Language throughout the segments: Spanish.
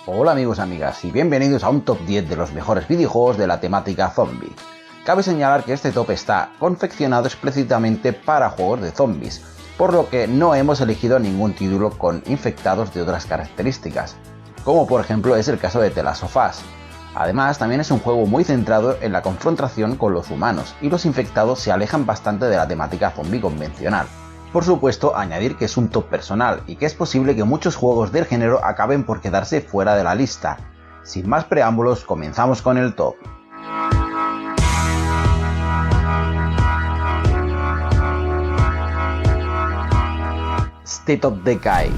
Hola amigos y amigas y bienvenidos a un top 10 de los mejores videojuegos de la temática zombie. Cabe señalar que este top está confeccionado explícitamente para juegos de zombies, por lo que no hemos elegido ningún título con infectados de otras características, como por ejemplo es el caso de The Last of Us. Además, también es un juego muy centrado en la confrontación con los humanos, y los infectados se alejan bastante de la temática zombie convencional. Por supuesto, añadir que es un top personal y que es posible que muchos juegos del género acaben por quedarse fuera de la lista. Sin más preámbulos, comenzamos con el top. State of Decay.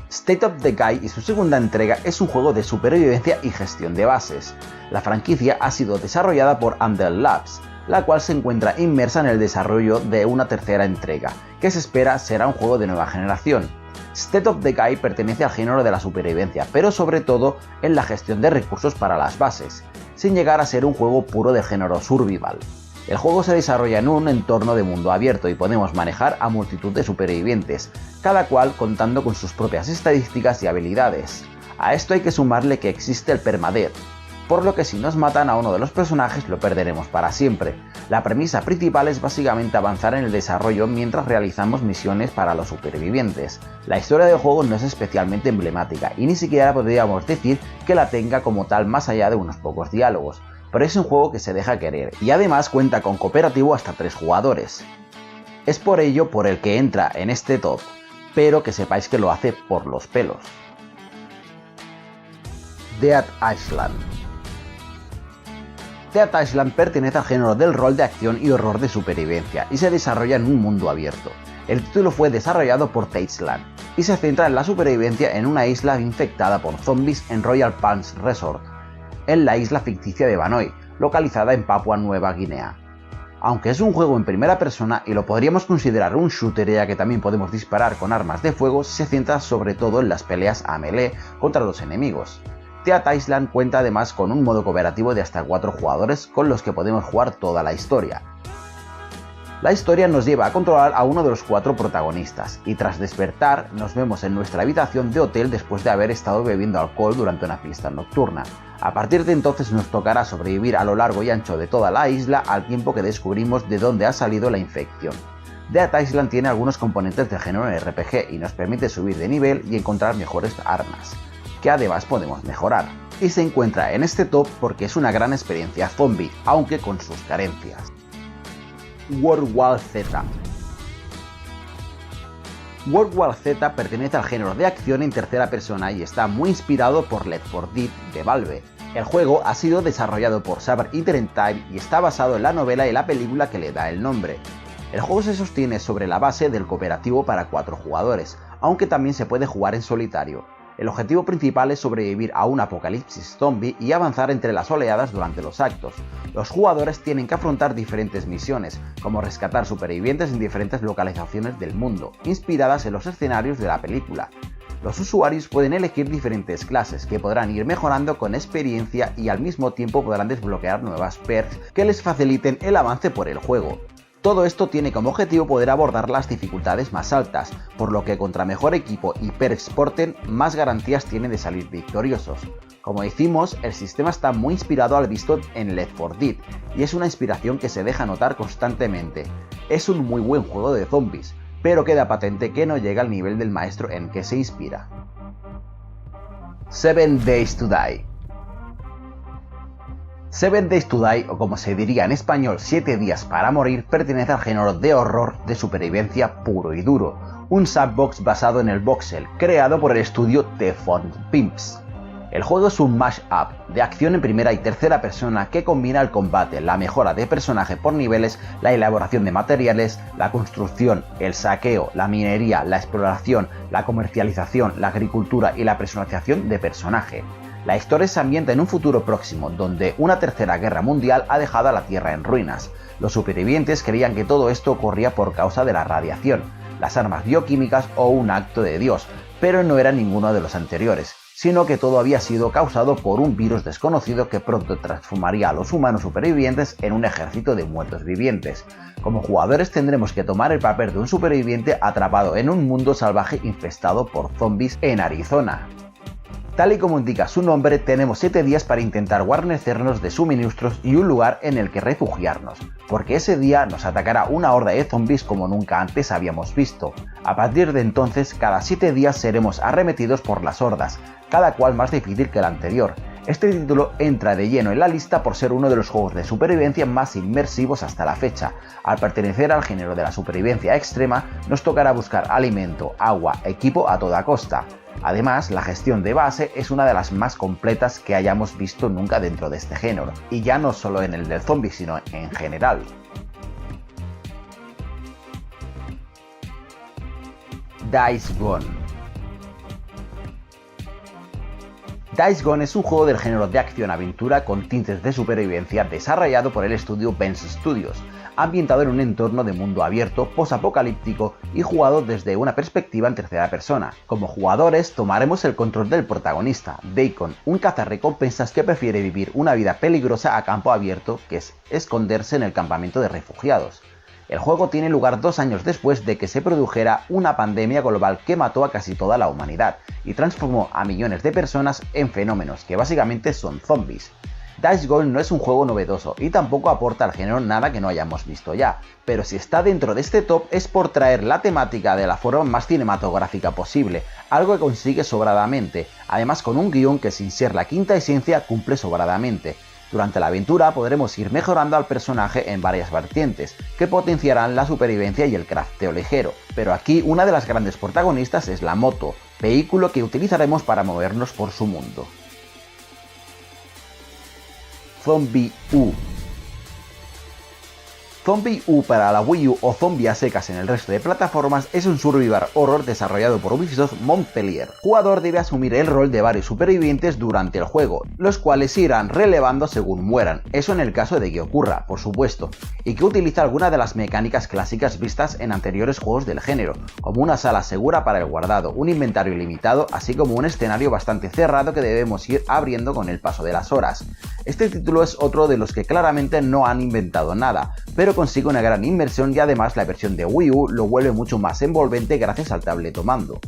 State of Decay y su segunda entrega es un juego de supervivencia y gestión de bases. La franquicia ha sido desarrollada por Undead Labs, la cual se encuentra inmersa en el desarrollo de una tercera entrega, que se espera será un juego de nueva generación. State of Decay pertenece al género de la supervivencia, pero sobre todo en la gestión de recursos para las bases, sin llegar a ser un juego puro de género survival. El juego se desarrolla en un entorno de mundo abierto y podemos manejar a multitud de supervivientes, cada cual contando con sus propias estadísticas y habilidades. A esto hay que sumarle que existe el permadeath, por lo que si nos matan a uno de los personajes lo perderemos para siempre. La premisa principal es básicamente avanzar en el desarrollo mientras realizamos misiones para los supervivientes. La historia del juego no es especialmente emblemática y ni siquiera podríamos decir que la tenga como tal más allá de unos pocos diálogos, pero es un juego que se deja querer y además cuenta con cooperativo hasta 3 jugadores. Es por ello por el que entra en este top, pero que sepáis que lo hace por los pelos. Dead Island. Dead Island pertenece al género del rol de acción y horror de supervivencia y se desarrolla en un mundo abierto. El título fue desarrollado por Tasteland y se centra en la supervivencia en una isla infectada por zombies en Royal Palms Resort, en la isla ficticia de Vanoi, localizada en Papua Nueva Guinea. Aunque es un juego en primera persona y lo podríamos considerar un shooter ya que también podemos disparar con armas de fuego, se centra sobre todo en las peleas a melee contra los enemigos. Dead Island cuenta además con un modo cooperativo de hasta 4 jugadores con los que podemos jugar toda la historia. La historia nos lleva a controlar a uno de los 4 protagonistas, y tras despertar nos vemos en nuestra habitación de hotel después de haber estado bebiendo alcohol durante una fiesta nocturna. A partir de entonces nos tocará sobrevivir a lo largo y ancho de toda la isla al tiempo que descubrimos de dónde ha salido la infección. Dead Island tiene algunos componentes de género en RPG y nos permite subir de nivel y encontrar mejores armas, que además podemos mejorar, y se encuentra en este top porque es una gran experiencia zombie, aunque con sus carencias. World War Z. World War Z pertenece al género de acción en tercera persona y está muy inspirado por Left 4 Dead de Valve. El juego ha sido desarrollado por Saber Internet Time y está basado en la novela y la película que le da el nombre. El juego se sostiene sobre la base del cooperativo para 4 jugadores, aunque también se puede jugar en solitario. El objetivo principal es sobrevivir a un apocalipsis zombie y avanzar entre las oleadas durante los actos. Los jugadores tienen que afrontar diferentes misiones, como rescatar supervivientes en diferentes localizaciones del mundo, inspiradas en los escenarios de la película. Los usuarios pueden elegir diferentes clases que podrán ir mejorando con experiencia y al mismo tiempo podrán desbloquear nuevas perks que les faciliten el avance por el juego. Todo esto tiene como objetivo poder abordar las dificultades más altas, por lo que contra mejor equipo y perks porten, más garantías tienen de salir victoriosos. Como decimos, el sistema está muy inspirado al visto en Left 4 Dead, y es una inspiración que se deja notar constantemente. Es un muy buen juego de zombies, pero queda patente que no llega al nivel del maestro en que se inspira. 7 Days to Die. 7 Days to Die, o como se diría en español 7 días para morir, pertenece al género de horror de supervivencia puro y duro, un sandbox basado en el voxel, creado por el estudio The Fun Pimps. El juego es un mash-up de acción en primera y tercera persona que combina el combate, la mejora de personaje por niveles, la elaboración de materiales, la construcción, el saqueo, la minería, la exploración, la comercialización, la agricultura y la personalización de personaje. La historia se ambienta en un futuro próximo, donde una tercera guerra mundial ha dejado a la Tierra en ruinas. Los supervivientes creían que todo esto ocurría por causa de la radiación, las armas bioquímicas o un acto de Dios, pero no era ninguno de los anteriores, sino que todo había sido causado por un virus desconocido que pronto transformaría a los humanos supervivientes en un ejército de muertos vivientes. Como jugadores tendremos que tomar el papel de un superviviente atrapado en un mundo salvaje infestado por zombies en Arizona. Tal y como indica su nombre, tenemos 7 días para intentar guarnecernos de suministros y un lugar en el que refugiarnos, porque ese día nos atacará una horda de zombies como nunca antes habíamos visto. A partir de entonces, cada 7 días seremos arremetidos por las hordas, cada cual más difícil que el anterior. Este título entra de lleno en la lista por ser uno de los juegos de supervivencia más inmersivos hasta la fecha. Al pertenecer al género de la supervivencia extrema, nos tocará buscar alimento, agua, equipo a toda costa. Además, la gestión de base es una de las más completas que hayamos visto nunca dentro de este género, y ya no solo en el del zombie, sino en general. Days Gone. Days Gone es un juego del género de acción-aventura con tintes de supervivencia desarrollado por el estudio Benz Studios, ambientado en un entorno de mundo abierto, posapocalíptico y jugado desde una perspectiva en tercera persona. Como jugadores tomaremos el control del protagonista, Deacon, un cazarrecompensas que prefiere vivir una vida peligrosa a campo abierto que es esconderse en el campamento de refugiados. El juego tiene lugar 2 años después de que se produjera una pandemia global que mató a casi toda la humanidad y transformó a millones de personas en fenómenos que básicamente son zombies. Days Gone no es un juego novedoso y tampoco aporta al género nada que no hayamos visto ya, pero si está dentro de este top es por traer la temática de la forma más cinematográfica posible, algo que consigue sobradamente, además con un guión que sin ser la quinta esencia cumple sobradamente. Durante la aventura podremos ir mejorando al personaje en varias vertientes, que potenciarán la supervivencia y el crafteo ligero, pero aquí una de las grandes protagonistas es la moto, vehículo que utilizaremos para movernos por su mundo. Zombie U. Zombie U para la Wii U o Zombie a secas en el resto de plataformas es un survival horror desarrollado por Ubisoft Montpellier. El jugador debe asumir el rol de varios supervivientes durante el juego, los cuales se irán relevando según mueran, eso en el caso de que ocurra, por supuesto, y que utiliza algunas de las mecánicas clásicas vistas en anteriores juegos del género, como una sala segura para el guardado, un inventario ilimitado, así como un escenario bastante cerrado que debemos ir abriendo con el paso de las horas. Este título es otro de los que claramente no han inventado nada, pero consigue una gran inmersión y además la versión de Wii U lo vuelve mucho más envolvente gracias al tabletomando.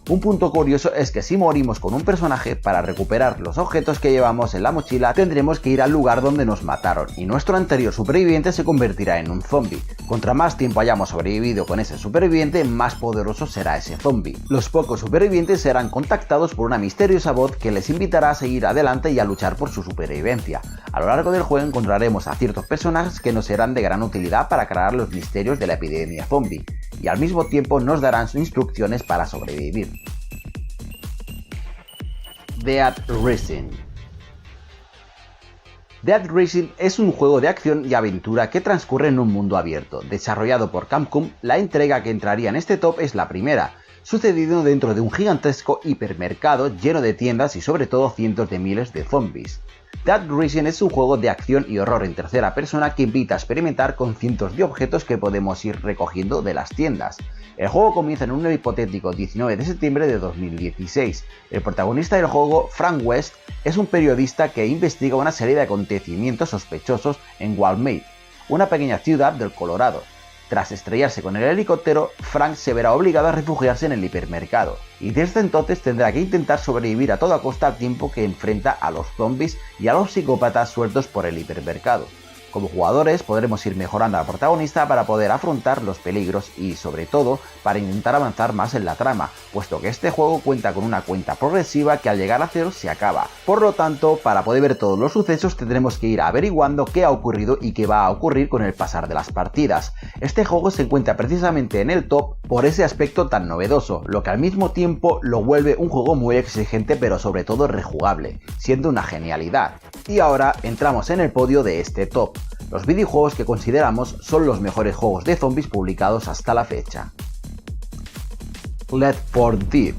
Un punto curioso es que si morimos con un personaje, para recuperar los objetos que llevamos en la mochila tendremos que ir al lugar donde nos mataron y nuestro anterior superviviente se convertirá en un zombie. Contra más tiempo hayamos sobrevivido con ese superviviente, más poderoso será ese zombie. Los pocos supervivientes serán contactados por una misteriosa voz que les invitará a seguir adelante y a luchar por su supervivencia. A lo largo del juego encontraremos a ciertos personajes que nos serán de gran utilidad para aclarar los misterios de la epidemia zombie, y al mismo tiempo nos darán sus instrucciones para sobrevivir. Dead Rising. Dead Rising es un juego de acción y aventura que transcurre en un mundo abierto. Desarrollado por Capcom, la entrega que entraría en este top es la primera, sucedido dentro de un gigantesco hipermercado lleno de tiendas y sobre todo cientos de miles de zombies. Dead Rising es un juego de acción y horror en tercera persona que invita a experimentar con cientos de objetos que podemos ir recogiendo de las tiendas. El juego comienza en un hipotético 19 de septiembre de 2016. El protagonista del juego, Frank West, es un periodista que investiga una serie de acontecimientos sospechosos en Walmart, una pequeña ciudad del Colorado. Tras estrellarse con el helicóptero, Frank se verá obligado a refugiarse en el hipermercado, y desde entonces tendrá que intentar sobrevivir a toda costa al tiempo que enfrenta a los zombies y a los psicópatas sueltos por el hipermercado. Como jugadores podremos ir mejorando al protagonista para poder afrontar los peligros y, sobre todo, para intentar avanzar más en la trama, puesto que este juego cuenta con una cuenta progresiva que al llegar a 0 se acaba. Por lo tanto, para poder ver todos los sucesos tendremos que ir averiguando qué ha ocurrido y qué va a ocurrir con el pasar de las partidas. Este juego se encuentra precisamente en el top por ese aspecto tan novedoso, lo que al mismo tiempo lo vuelve un juego muy exigente pero sobre todo rejugable, siendo una genialidad. Y ahora entramos en el podio de este top. Los videojuegos que consideramos son los mejores juegos de zombies publicados hasta la fecha. Left 4 Dead.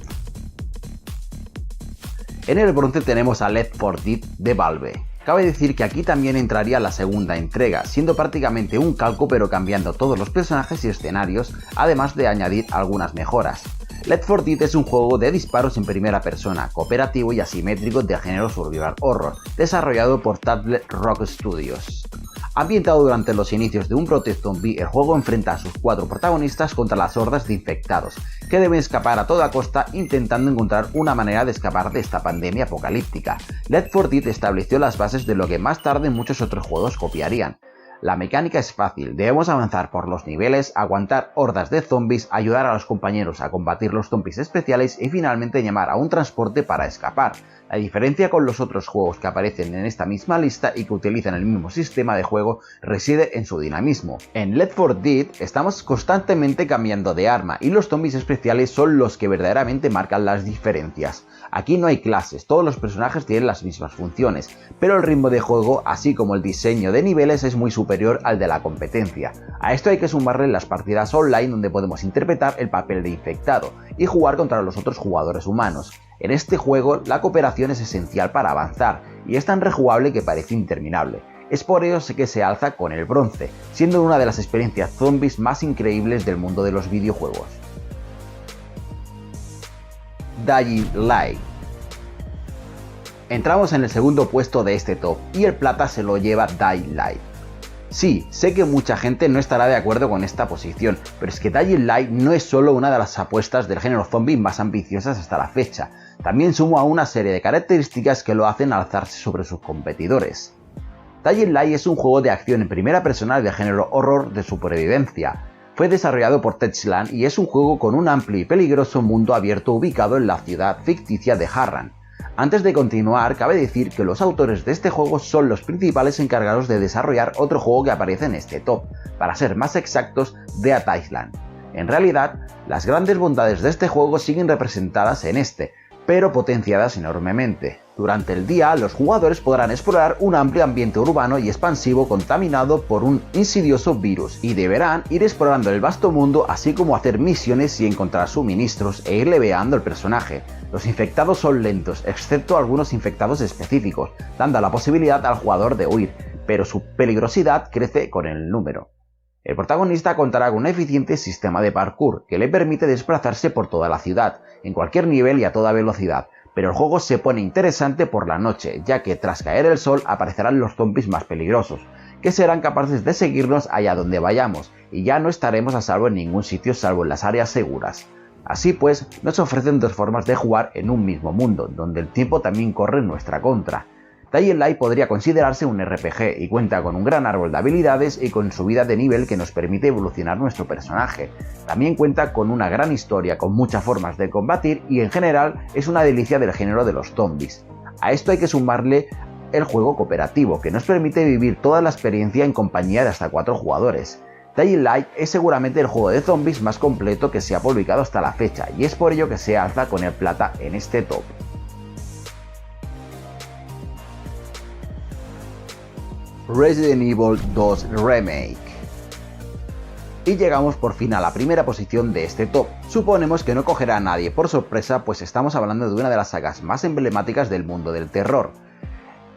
En el bronce tenemos a Left 4 Dead de Valve. Cabe decir que aquí también entraría la segunda entrega, siendo prácticamente un calco pero cambiando todos los personajes y escenarios, además de añadir algunas mejoras. Left 4 Dead es un juego de disparos en primera persona, cooperativo y asimétrico del género survival horror, desarrollado por Tablet Rock Studios. Ambientado durante los inicios de un brote zombie, el juego enfrenta a sus 4 protagonistas contra las hordas de infectados, que deben escapar a toda costa intentando encontrar una manera de escapar de esta pandemia apocalíptica. Left 4 Dead estableció las bases de lo que más tarde muchos otros juegos copiarían. La mecánica es fácil, debemos avanzar por los niveles, aguantar hordas de zombies, ayudar a los compañeros a combatir los zombies especiales y finalmente llamar a un transporte para escapar. La diferencia con los otros juegos que aparecen en esta misma lista y que utilizan el mismo sistema de juego reside en su dinamismo. En Left 4 Dead estamos constantemente cambiando de arma y los zombies especiales son los que verdaderamente marcan las diferencias. Aquí no hay clases, todos los personajes tienen las mismas funciones, pero el ritmo de juego, así como el diseño de niveles, es muy superior al de la competencia. A esto hay que sumarle las partidas online donde podemos interpretar el papel de infectado y jugar contra los otros jugadores humanos. En este juego la cooperación es esencial para avanzar y es tan rejugable que parece interminable. Es por ello que se alza con el bronce, siendo una de las experiencias zombies más increíbles del mundo de los videojuegos. Dying Light. Entramos en el segundo puesto de este top y el plata se lo lleva Dying Light. Sí, sé que mucha gente no estará de acuerdo con esta posición, pero es que Dying Light no es solo una de las apuestas del género zombie más ambiciosas hasta la fecha, también suma a una serie de características que lo hacen alzarse sobre sus competidores. Dying Light es un juego de acción en primera persona del género horror de supervivencia. Fue desarrollado por Techland y es un juego con un amplio y peligroso mundo abierto ubicado en la ciudad ficticia de Harran. Antes de continuar, cabe decir que los autores de este juego son los principales encargados de desarrollar otro juego que aparece en este top, para ser más exactos, Dead Island. En realidad, las grandes bondades de este juego siguen representadas en este, pero potenciadas enormemente. Durante el día, los jugadores podrán explorar un amplio ambiente urbano y expansivo contaminado por un insidioso virus, y deberán ir explorando el vasto mundo así como hacer misiones y encontrar suministros e ir leveando el personaje. Los infectados son lentos, excepto algunos infectados específicos, dando la posibilidad al jugador de huir, pero su peligrosidad crece con el número. El protagonista contará con un eficiente sistema de parkour que le permite desplazarse por toda la ciudad, en cualquier nivel y a toda velocidad, pero el juego se pone interesante por la noche, ya que tras caer el sol aparecerán los zombies más peligrosos, que serán capaces de seguirnos allá donde vayamos, y ya no estaremos a salvo en ningún sitio salvo en las áreas seguras. Así pues, nos ofrecen dos formas de jugar en un mismo mundo, donde el tiempo también corre en nuestra contra. Dying Light podría considerarse un RPG y cuenta con un gran árbol de habilidades y con subida de nivel que nos permite evolucionar nuestro personaje. También cuenta con una gran historia con muchas formas de combatir y en general es una delicia del género de los zombies. A esto hay que sumarle el juego cooperativo que nos permite vivir toda la experiencia en compañía de hasta 4 jugadores. Dying Light es seguramente el juego de zombies más completo que se ha publicado hasta la fecha y es por ello que se alza con el plata en este top. Resident Evil 2 Remake. Y llegamos por fin a la primera posición de este top. Suponemos que no cogerá a nadie por sorpresa, pues estamos hablando de una de las sagas más emblemáticas del mundo del terror,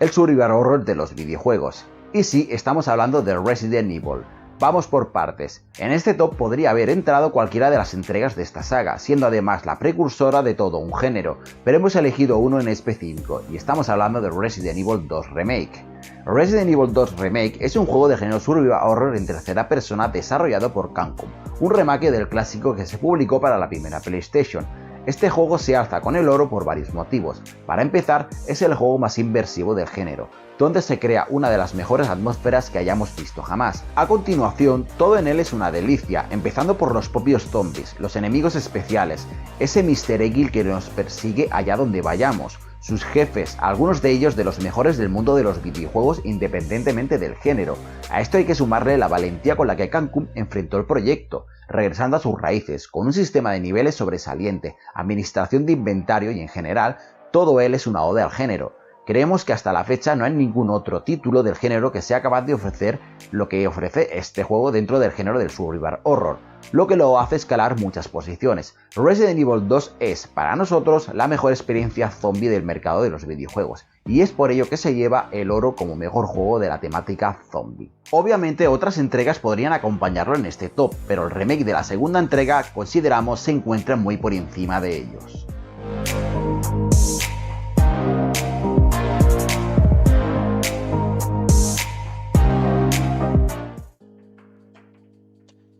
el survival horror de los videojuegos. Y sí, estamos hablando de Resident Evil. Vamos por partes. En este top podría haber entrado cualquiera de las entregas de esta saga, siendo además la precursora de todo un género, pero hemos elegido uno en específico, y estamos hablando de Resident Evil 2 Remake. Resident Evil 2 Remake es un juego de género survival horror en tercera persona desarrollado por Capcom, un remake del clásico que se publicó para la primera PlayStation. Este juego se alza con el oro por varios motivos. Para empezar, es el juego más inmersivo del género, donde se crea una de las mejores atmósferas que hayamos visto jamás. A continuación, todo en él es una delicia, empezando por los propios zombies, los enemigos especiales, ese Mr. Egil que nos persigue allá donde vayamos, sus jefes, algunos de ellos de los mejores del mundo de los videojuegos independientemente del género. A esto hay que sumarle la valentía con la que Capcom enfrentó el proyecto, regresando a sus raíces, con un sistema de niveles sobresaliente, administración de inventario y en general, todo él es una oda al género. Creemos que hasta la fecha no hay ningún otro título del género que sea capaz de ofrecer lo que ofrece este juego dentro del género del survival horror, lo que lo hace escalar muchas posiciones. Resident Evil 2 es, para nosotros, la mejor experiencia zombie del mercado de los videojuegos, y es por ello que se lleva el oro como mejor juego de la temática zombie. Obviamente otras entregas podrían acompañarlo en este top, pero el remake de la segunda entrega consideramos se encuentra muy por encima de ellos.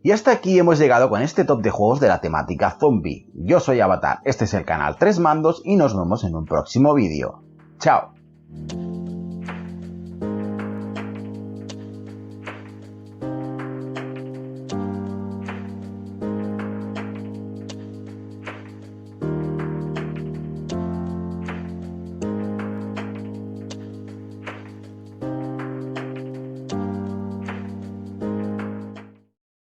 Y hasta aquí hemos llegado con este top de juegos de la temática zombie. Yo soy Avatar, este es el canal 3 Mandos y nos vemos en un próximo vídeo. ¡Chao!